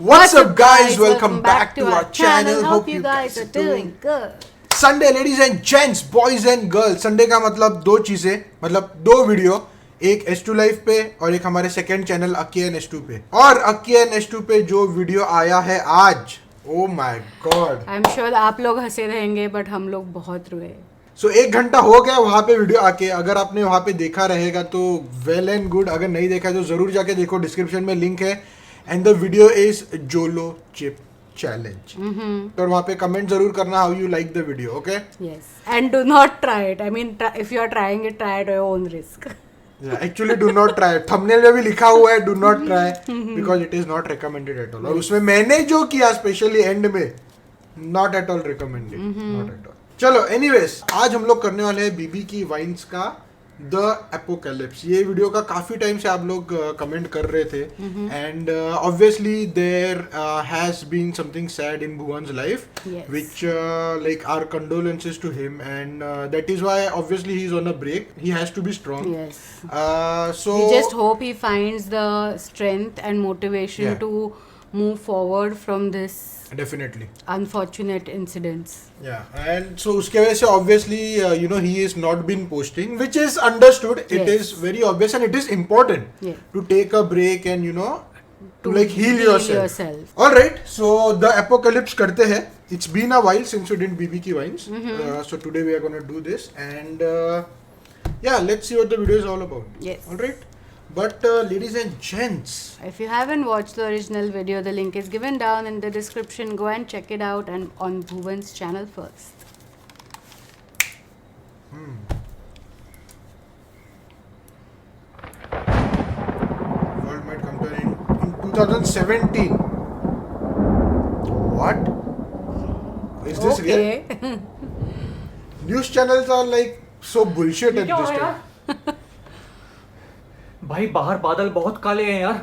What's up guys, welcome back to our channel. Hope you guys are doing good. Sunday ladies and gents, boys and girls. Sunday का मतलब दो चीजें, मतलब दो video, एक S2 live पे और एक हमारे सेकंड चैनल अक्की एन S2 पे। और अक्की एन S2 पे जो वीडियो आया है आज, oh my God, I am sure आप लोग हंसे रहेंगे बट हम लोग बहुत रोए। सो 1 घंटा हो गया वहां पे वीडियो आके। अगर आपने वहां पे देखा रहेगा तो वेल एंड गुड, अगर नहीं देखा तो जरूर जाके देखो, डिस्क्रिप्शन में लिंक है। And the video is Jolo chip challenge. तो वहां पे कमेंट जरूर करना how you like the video, okay? Yes, and do not try it. I mean if you are trying it, try at your own risk. Actually do not try. Thumbnail में भी लिखा हुआ है do not try because it is not recommended at all. और उसमें मैंने जो किया स्पेशली एंड में, not at all recommended, not at all. चलो एनीवेज, आज हम लोग करने वाले हैं बीबी की वाइन्स का द एपोकैलिप्स। ये वीडियो का काफी टाइम से आप लोग कमेंट कर रहे थे and obviously there has been something sad in Bhuvan's life, which like our condolences to him, and that is why obviously he is on a break. He has to be strong. Yes. So we just hope he finds the strength and motivation to move forward from this definitely unfortunate incidents. Yeah, and so उसके वजह से obviously you know he is not been posting, which is understood. It Yes. is very obvious and it is important to take a break and you know to like heal yourself. All right, so the apocalypse करते हैं. It's been a while since we did BB की wines, so today we are gonna do this and yeah, let's see what the video is all about. Yes. All right. But ladies and gents, If you haven't watched the original video, the link is given down in the description. Go and check it out and on Bhuvan's channel first. world might come to an end in 2017. What? Is this real? News channels are like so bullshit at this time. भाई बाहर बादल बहुत काले हैं यार।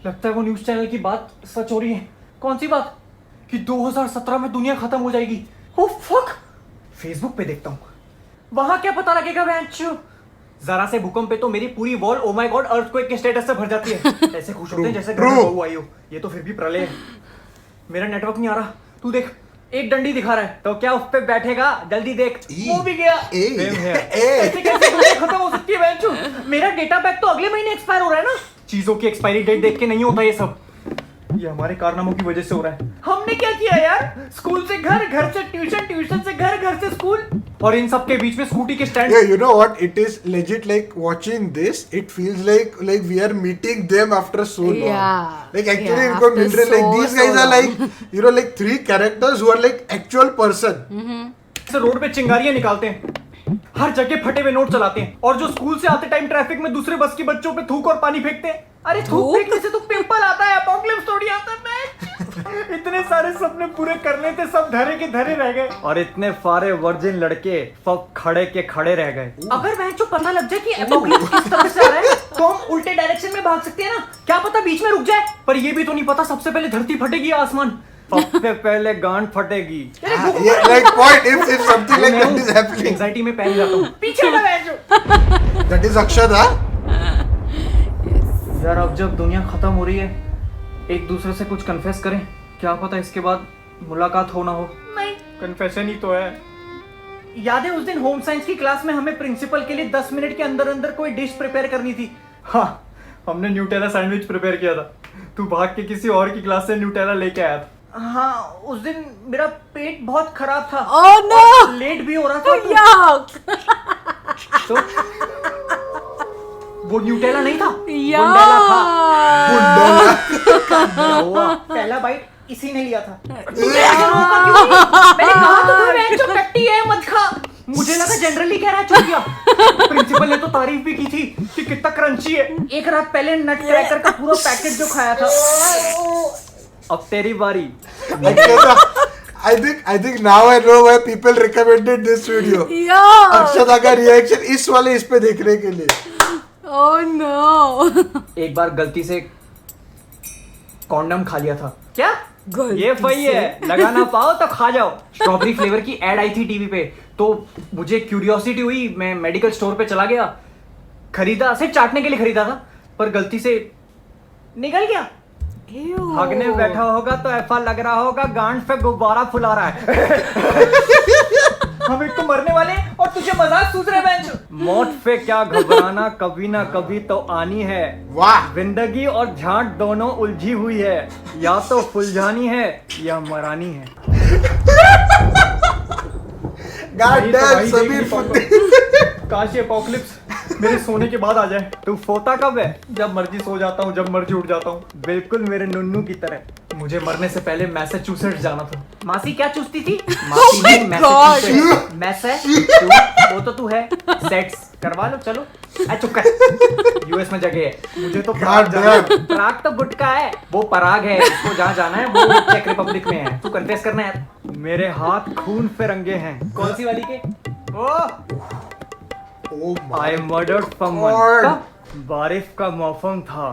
लगता है वो न्यूज़ चैनल की बात सच हो रही है। कौन सी बात? कि 2017 में दुनिया खत्म हो जाएगी। Oh fuck! फेसबुक पे देखता हूँ। वहां क्या पता लगेगा बेंचो? जरा से भूकंप पे तो मेरी पूरी wall oh my God earthquake के स्टेटस से भर जाती है। ऐसे खुश होते हैं जैसे घर में बहू आई हो। ये तो फिर भी प्रलय है। मेरा नेटवर्क नहीं आ रहा। तू देख, एक डंडी दिखा रहा है तो क्या उस पे बैठेगा? जल्दी देख, वो भी गया। ऐसे कैसे दुनिया खत्म हो सकती है बेंचो? मेरा डेटा पैक तो अगले महीने एक्सपायर हो रहा है ना। चीजों की एक्सपायरी डेट देख के नहीं होता ये सब। ये हमारे कारनामों की वजह से हो रहा है। हमने क्या किया यार? स्कूल से घर, घर से ट्यूशन, ट्यूशन से घर, घर से स्कूल, और इन सब के बीच में स्कूटी के stand. Yeah, you know what? It is legit like watching this. It feels like we are meeting them after so long. Yeah. Like actually, Yeah, इनको after मिल रहे like these guys so are like you know like 3 characters who are like actual person. से road पे चिंगारियां निकालते हैं, हर जगह फटे हुए note चलाते हैं, और जो स्कूल से आते टाइम ट्रैफिक में दूसरे बस के बच्चों पे थूक और पानी फेंकते हैं। अरे थूक फेंकने से तो पिंपल आता है, एपोकलिप्स थोड़ी आता है। इतने सारे सपने पूरे करने थे, सब धरे के धरे रह गए, और इतने सारे वर्जिन लड़के सब खड़े के खड़े रह गए। अगर वह जो पता लग जाए कि एपोकलिप्स किस तरफ से आ रहा है तो हम उल्टे डायरेक्शन में भाग सकते हैं ना। क्या पता बीच में रुक जाए। पर ये भी तो नहीं पता सबसे पहले धरती फटेगी या आसमान। सबसे पहले गांड फटेगी। Yeah, like point if something like that is happening. Anxiety में पहन जाता हूँ। पीछे हटा बेंचो। That is Akshad, huh? यार अब जब दुनिया खत्म हो रही है, एक दूसरे से कुछ कन्फेस करें। क्या पता इसके बाद मुलाकात हो ना हो। नहीं, कन्फेशन ही तो है। याद है उस दिन होम साइंस की क्लास में हमें प्रिंसिपल के लिए 10 मिनट के अंदर अंदर कोई डिश प्रिपेयर करनी थी। हाँ, हमने न्यूटेला सैंडविच प्रिपेयर किया था। तू भाग के किसी और की क्लास से न्यूटेला लेके आया था। हाँ, उस दिन मेरा पेट बहुत खराब था। Oh no! लेट भी हो रहा था। Yuck! तो वो न्यूटेला नहीं था, Yuck! बुंडेला था। बुंडेला। पहला बाइट इसी ने लिया था। मैंने कहा तो था बेंचो टट्टी है, मत खा। मुझे लगा जनरली कह रहा है, चुप गया। प्रिंसिपल ने तो तारीफ भी की थी कि कितना क्रंची है। एक रात पहले नट क्रैकर का पूरा पैकेट जो खाया था। अब तेरी बारी। I think now I know why people recommended this video. Yeah. Akshada का रिएक्शन इस वाले इस पे देखने के लिए। Oh no! एक बार गलती से कॉन्डम खा लिया था। क्या? गलती ये वही है, लगा ना पाओ तो खा जाओ। स्ट्रॉबेरी फ्लेवर की एड आई थी टीवी पे, तो मुझे क्यूरियोसिटी हुई। मैं मेडिकल स्टोर पे चला गया, खरीदा, सिर्फ चाटने के लिए खरीदा था, पर गलती से निकल गया। Ew. भागने बैठा होगा तो ऐसा लग रहा होगा गांड पे गुब्बारा फुला रहा है। हम एक तो मरने वाले हैं और तुझे मजाक सूझ रहे बेंच। मौत पे क्या घबराना, कभी ना कभी तो आनी है। वाह जिंदगी और झांट दोनों उलझी हुई है, या तो फुलझानी है या मरानी है। गॉड यही तो डैम भाई समीर देख नहीं फुद्दी। काश ये अपोकलिप्स मेरे सोने के बाद आ जाए। तू सोता कब है? जब मर्जी सो जाता हूँ, जब मर्जी उठ जाता हूँ, बिल्कुल मेरे नुन्नू की तरह। मुझे मरने से पहले मैसेच्यूसेट्स जाना था। मासी क्या चूसती थी? मासी नहीं, मैसेच्यूसेट्स। मैसे वो तो तू है। सेट्स करवा लो, चलो। चुप कर। यूएस में जगह है, मुझे तो पराग God जाना है। damn. पराग तो गुटका है, वो पराग है। इसको जहाँ जाना है वो चेक रिपब्लिक में है। तू कन्फेस करना है। मेरे हाथ खून से रंगे हैं। कौन सी वाली के? Oh my I murdered someone. God. कब? बारिश का मौसम था,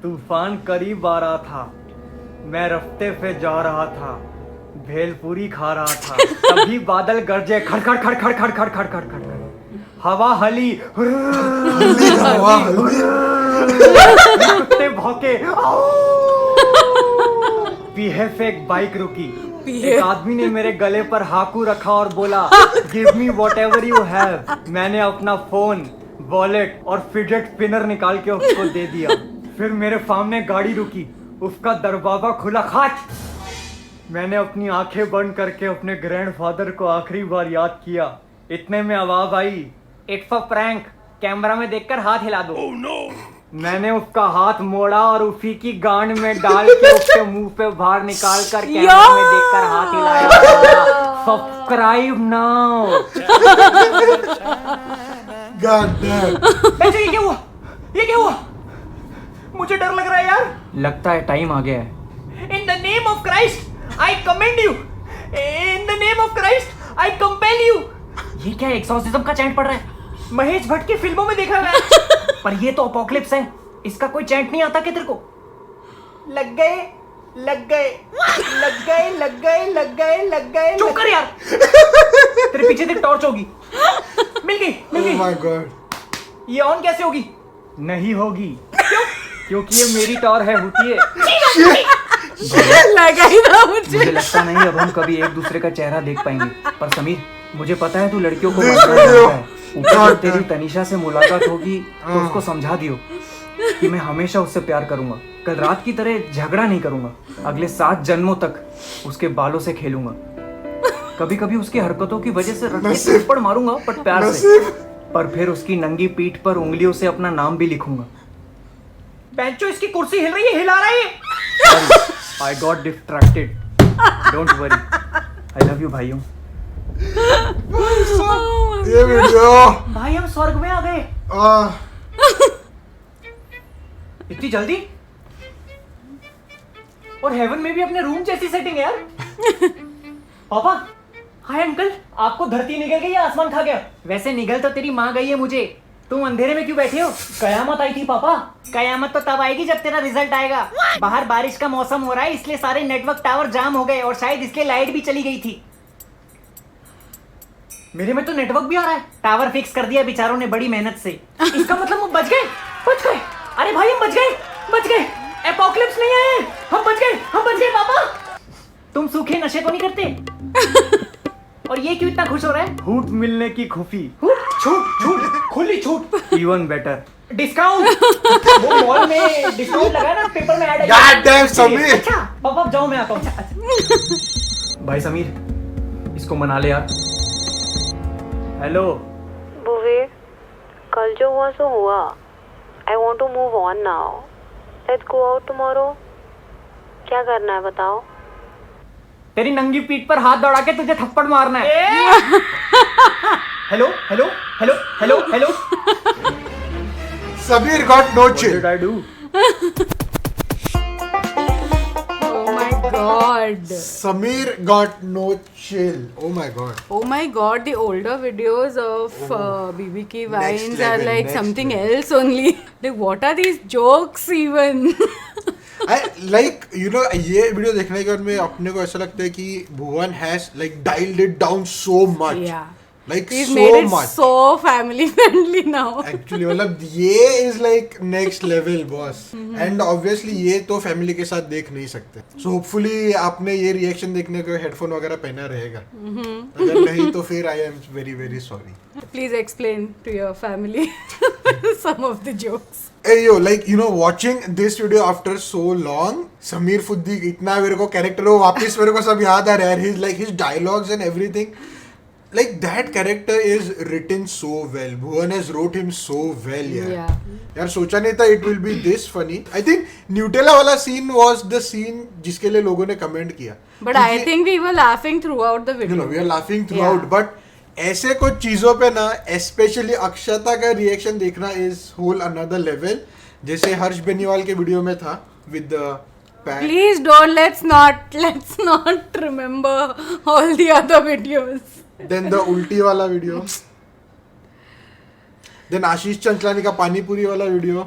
तूफान करीब आ रहा था, मैं रास्ते पे जा रहा था, भेलपूरी खा रहा था, तभी बादल गरजे, खड़खड़ खड़खड़ खड़खड़ खड़खड़ खड़खड़, हवा हली, हवा कुत्ते भौंके, पीछे से एक बाइक रुकी, एक आदमी ने मेरे गले पर हाकू रखा और बोला, give me whatever you have. मैंने अपना फोन, वॉलेट और फिजेट स्पिनर निकाल के उसको दे दिया। फिर मेरे सामने गाड़ी रुकी, उसका दरवाजा खुला, खाट। मैंने अपनी आंखें बंद करके अपने ग्रैंडफादर को आखिरी बार याद किया। इतने में आवाज आई, इट्स अ प्रैंक, कैमरा में देखकर हाथ हिला दो। मैंने उसका हाथ मोड़ा और उसी की गांड में डाल के उसके मुंह पे बाहर निकाल कर कैमरा में देखकर हाथ हिलाया। Subscribe now. God damn. बेंचो, ये क्या हुआ? ये क्या हुआ? मुझे डर लग रहा है यार। लगता है टाइम आ गया है। In the name of Christ, I commend you. In the name of Christ, I compel you. ये क्या एक्सॉर्सिज्म का चैंट पढ़ रहा है? महेश भट्ट की फिल्मों में देखा है। पर ये तो अपोकलिप्स है, इसका कोई चैंट नहीं आता क्या तेरे को? लग गए, लग गए, लग गए, लग गए, लग गए, लग गए। चुप कर यार। तेरे पीछे देख, टॉर्च होगी। मिल गई, मिल Oh गई। my God. ये ऑन कैसे होगी? नहीं होगी। क्यों? क्योंकि ये मेरी टॉर है, होती है। लगा ही ना मुझे। मुझे लगता नहीं अब हम कभी एक दूसरे का चेहरा देख पाएंगे। पर समीर, मुझे पता है तू लड़कियों को मरना जानता है। ऊपर जब तेरी तनीषा से मुलाकात होगी तो उसको समझा दियो कि मैं हमेशा उससे प्यार करूंगा। कल रात की तरह झगड़ा नहीं करूंगा। अगले 7 जन्मों तक उसके बालों से खेलूंगा। कभी कभी उसकी हरकतों की वजह से रख के थप्पड़ मारूंगा, पर प्यार से। पर फिर उसकी नंगी पीठ पर उंगलियों से अपना नाम भी लिखूंगा। बेंचो, इसकी कुर्सी हिल रही है, हिला रहा है। I got distracted. Don't worry. I love you भाइयों। ये वीडियो भाई हम स्वर्ग में आ गए। इतनी जल्दी? और हेवन में भी अपने रूम जैसी सेटिंग है यार। पापा, हाय अंकल, आपको धरती निकल गई या आसमान खा गया? वैसे निगल तो तेरी माँ गई है मुझे। तुम अंधेरे में क्यों बैठे हो? कयामत आई थी पापा। कयामत तो तब आएगी जब तेरा रिजल्ट आएगा। बाहर बारिश का मौसम हो रहा है, इसलिए सारे नेटवर्क टावर जाम हो गए और शायद इसलिए लाइट भी चली गई थी। मेरे में तो नेटवर्क भी आ रहा है। टावर फिक्स कर दिया बेचारों ने बड़ी मेहनत से। इसका मतलब वो बच गए, बच गए। अरे भाई हम बच गए, बच गए। एपोकलिप्स नहीं आए, हम बच गए, हम बच गए पापा। तुम सूखे नशे तो नहीं करते? और ये क्यों इतना खुश हो रहा है? छूट मिलने की खुशी। छूट, छूट, खुली छूट। Even better discount. वो मॉल में डिस्काउंट लगा ना, पेपर में ऐड है। God damn, Sameer. अच्छा पापा अब जाओ, मैं आता हूँ। भाई समीर, इसको मना ले यार। हेलो भुवी, कल जो हुआ सो हुआ। I want to move on now. Let's go out tomorrow. क्या करना है बताओ? तेरी नंगी पीठ पर हाथ दौड़ा के तुझे थप्पड़ मारना है। Hello hello hello hello hello. Samir got no What chill. did I do? Oh my god. Samir got no chill. Oh my God. Oh my god, the older videos of BBK Vines are level, like next something level. else only. Like, what are these jokes even? I like, you know, ये video देखने के बाद में अपने को ऐसा लगता है कि भुवन has like dialed it down so much. Yeah. like He's so made it much. so family friendly now. Actually मतलब ये is like next level boss. And obviously ये तो फैमिली के साथ देख नहीं सकते. So hopefully आपने ये रिएक्शन देखने को हेडफोन वगैरह पहना रहेगा. अगर नहीं तो फिर I am very very sorry. Please explain to your family some of the jokes. Hey yo, like you know, watching this video after so long, Sameer फुद्दी इतना मेरे को कैरेक्टर हो वापस मेरे को सब याद आ रहा है. His like his dialogues and everything, like that character is written so well. Bhuvan has wrote him so well, Yeah. यार सोचा नहीं था it will be this funny. I think Nutella वाला scene was the scene जिसके लिए लोगों ने comment किया. But I think we were laughing throughout the video. You know, we are laughing throughout, Yeah. but ऐसे कुछ चीजों पे ना स्पेशली अक्षता का रिएक्शन देखना इज होल अनदर लेवल. जैसे हर्ष बेनीवाल के वीडियो में था with Please don't. Let's not remember all the other videos. Then the उल्टी वाला वीडियो, देन आशीष चंचलानी का पानीपुरी वाला वीडियो.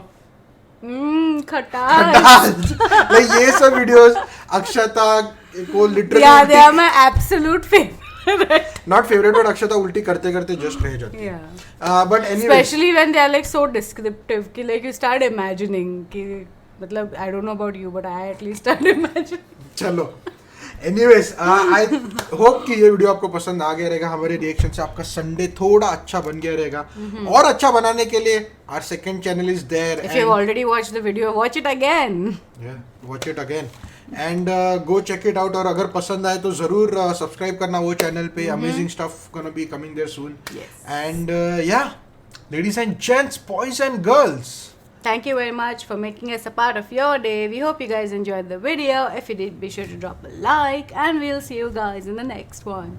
खटास. लाइक ये सब वीडियोस अक्षता को Yeah, they literally are my absolute favorite. Not favourite but Akshata उल्टी करते करते जस्ट रह जाती है. Yeah. But anyway Especially when they are like so descriptive कि like you start imagining कि मतलब I don't know about you but I at least start imagining. चलो एनीवेज आई होप कि ये वीडियो आपको पसंद आ गया रहेगा. हमारे रिएक्शन से आपका संडे थोड़ा अच्छा बन गया रहेगा. और अच्छा बनाने के लिए our second channel is there. If you've already watched the video, watch it again. Watch it again and go check it out. और अगर पसंद आए तो जरूर सब्सक्राइब करना वो चैनल पे. Amazing stuff gonna be coming there soon. Yes. And yeah ladies and gents, boys and girls, Thank you very much for making us a part of your day. We hope you guys enjoyed the video. If you did, be sure to drop a like and we'll see you guys in the next one.